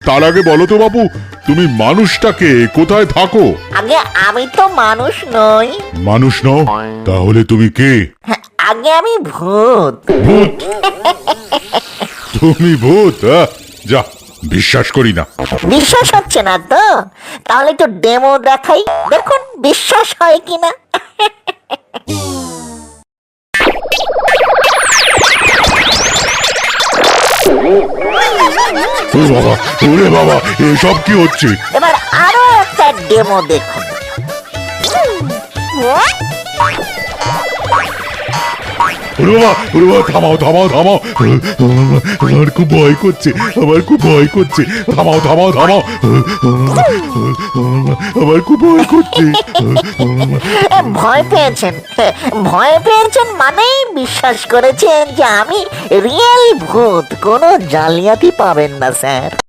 তার আগে বলো তো বাবু, তুমি মানুষটাকে কোথায় থাকো? আগে আমি তো মানুষ নই। মানুষ নও? তাহলে তুমি কে? আগে আমি ভূত। ভূত? তুমি ভূত? যা, বিশ্বাস করি না। বিশ্বাস হচ্ছে না তো? তাহলে একটু ডেমো দেখাই, দেখুন বিশ্বাস হয় কিনা। বাবা, ওরে বাবা, এসব কি হচ্ছে? এবার আরো একটা ডেমো দেখুন। ওরে বাবা, ওরে বাবা, থামাও থামাও থামাও, আমার খুব ভয় করছে, আমার খুব ভয় করছে, থামাও থামাও থামাও, আমার খুব ভয় করছে। ভয় পেয়েছেন? ভয় পেয়েছেন মানেই বিশ্বাস করেছেন যে আমি রিয়েল ভূত। কোনো জালিয়াতি পাবেন না স্যার।